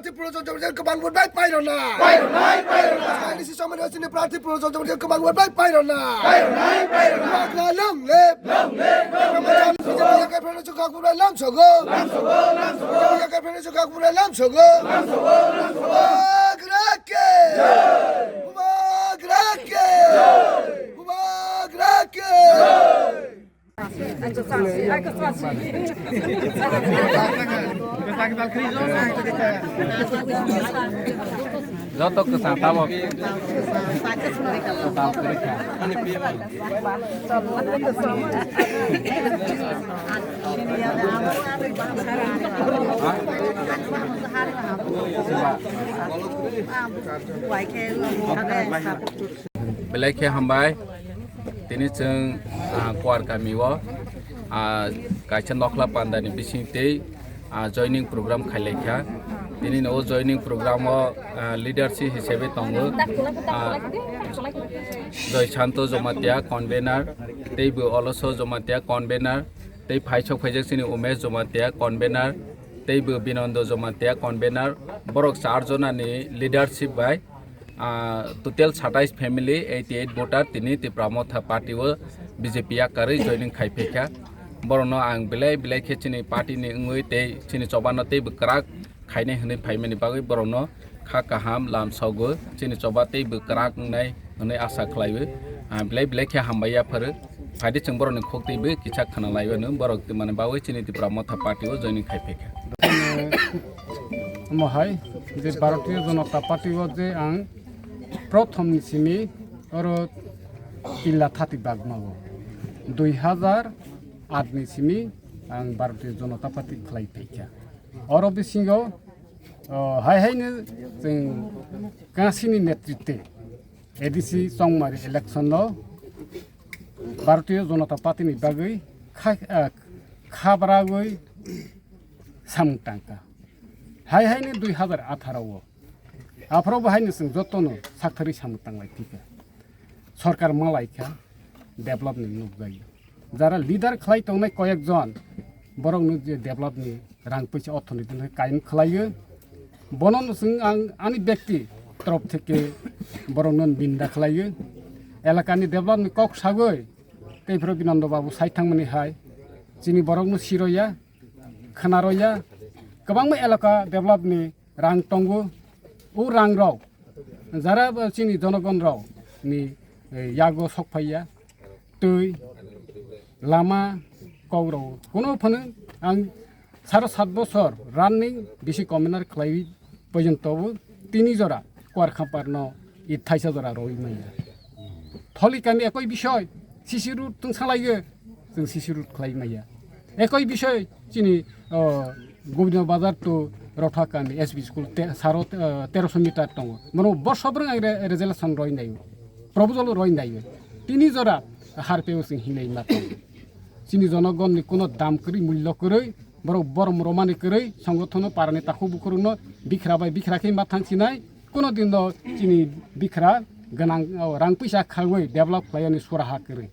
প্রার্থী প্রয়োজন গোবাং vote by pile না ডিসি সমাজের প্রার্থী প্রয়োজন গোবাং ভোট বাই পাইল না লংলে লামছগো লামছগো Grazie! Grazie! Joto ke sana mo. Belakhe hambai tini chung kwar kami wo kaichan nokla pandani bising tei joining program khailekha tini no joining program o leadership hisebe tongo Joy Shanto Jomatia convener tei bu oloso Jomatia convener tei Phaikha Phaijak sini Umesh Jomatia convener tei bu Binondo Jomatia convener borok 4 jonani leadership by total 27 family 88 voter tini Tipra Mothao party o BJP Yakarwi joining Phaikha borono ang belai khe chini party ni ngui tei chini chobano tei bukrak khaine hne phaimani bagui borono kha kaham lam saugo chini choba tei bukrak nai hne asa khlaibu belai khe hambaya phar phaidi chung boroni khoktei bu kichak khana laibu no borok mane bagui chini Tipra Mothao party o joining Phaikha মহাই যে ভারতীয় জনতা party যে আং প্রথম নিচিমি আরো কিল্লা থাতি bug মাগো 2008 নিচিমি আং ভারতীয় জনতা party খাই ফাইখা অর বিসিঙ্গো হাইহাইনো जों गासिनि नेतृत्वे ADC संमारि election Bharatiya Janata party नि बागै खाब्रागै सामटांका हाइहाइनो 2018 आफ्राव बाहायनो जों जतनो साख्रि सामटांलाय फैखा सरकार मालायखा डेभलपमेन्ट नुजायो যারা লিডার খালাই তংনাय কয়েকজন বরংनो जे डेभलपनि रां पैसा अर्थनीति कायम खालायो बनन जों आंनि व्यक्ति तरफ থেকে बरंनो बिन्दा खालायो एलाकानि डेभलपनि कक सागै तेफ्रो बिनन्द बाबु साइथांमोननि हाय जोंनि बरंनो सिरया खोनारया गोबां एलाका डेभलपनि रां दंगो उ रां राव যারা जोंनि जनगण राव नि यागो सकफाया दै लामा कौराव कोनो फनो आं 7.5 বছর রানিং বেশি কমিনার খাই পর্যন্তবো 3 জোড়া কোয়ার খাপারনো 28 জোড়া রই মাইয়া থলিকানি একই বিষয় সিসি রুট তুং সালাইयो जों সিসি রুট খাই মাইয়া একই বিষয় চিনি গোবিন্দ বাজার তো রথাকানি এসবি স্কুল 1300 মিটার দङ মনো বর্ষব্রং রেজুলেশন রই নাই প্রপোজাল রই নাই 3 জোড়া হারপেও जों हिनाय माथो চিনি জনগণनि কোনো দাম করি মূল্য করি বরম রমানি করি সংগঠন পারানি তাকু বুকুরনো বিখরাবাই বিখরাখै मा थांसिनाय কোনো দিন চিনি বিখরা गोनां रां पैसा खावै डेभलप खालायनि सराहा करि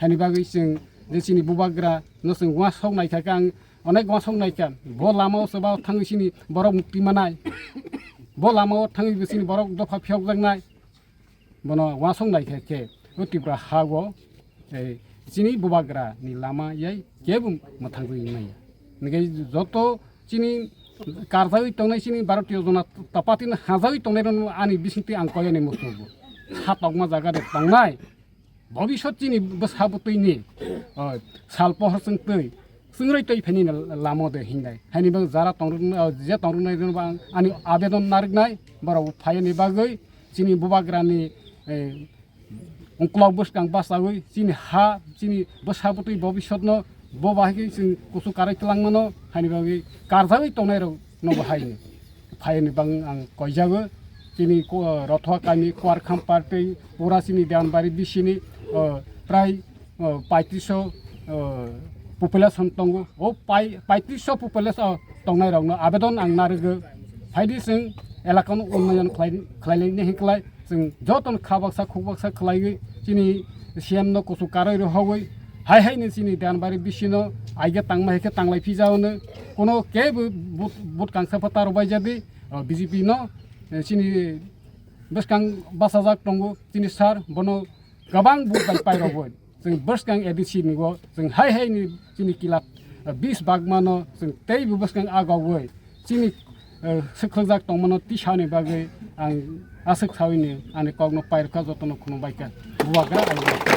हानि बागै जों जे चिनि बुबाग्रा न जों वा सौनायखा आं अनेक वा सौनायखा ब लामाव सोबा थांसिनि बरक मुक्ति मानाय ब लामाव थाङै बिसिनि बरक दफा फियाव जांनाय बनो वा सौनायखा के Tipra hago চিনি বুবাগ্রা নি লামা ইয়াই কেবুম মাথাঙ্গুই নাইয়া নিগে যত চিনি কারজাই তংনাই চিনি ভারতীয় জনতা পার্টি হাজাই তংনাই আনি বিসিতি আং কয়নি মস্তবো সাতকমা জায়গাতে তংনাই ভবিষ্যৎ চিনি বসাবতৈনি সালপহরসং তৈ সুংরৈ তৈ ফেনি লামো দে হিंनाय हानि बा जारा तंरुन जे तंरुनाय आनि आवेदन नारगनाय बराव फायनि बागै चिनि बुबाग्रानि उनक्लाव बसकां बासावै चिनि हा चिनि बसाबतै भबिष्यतनो बबाहाय जों कुसु कारायतलांमनो हानि बागै कारजावै तंनाय र न बाहायनि फायनि बां आं कयजाबो चिनि रथवाकानि क्वारखाम पार्टी पुरासिनि दानबारि बिसिनि प्राय 3500 पपुलेशन दंगो ओ 3500 पपुलेशन दंनाय रावनो आवेदन आं नारगो फायदि जों एलाकानो उन्नयन खालायनायनि हेंख्लाय जों जतन खाबाक्सा खुबाक्सा खालायो चिनि सिएमनो कुसु कारै रहवै हाय हायनि चिनि दानबारि बिसिनो आइगे तांमायखे तांलाय फिजावनो कोनो केबो बुट कांसा फता रबाय जादि BJP no sini beskang basajak tongo sini sar bono gabang bu bai pai roboi जों बसगां एडिसि निगो जों हाय हाय नि जोंनि किलाब 20 बागमानो जों तै बसगां आगावै जोंनि सखलजाक तंमनो तिसानि बागै आं आसक साविनि आनि कगनो पाइरका जतनो खुनु बाइका बुवागा आं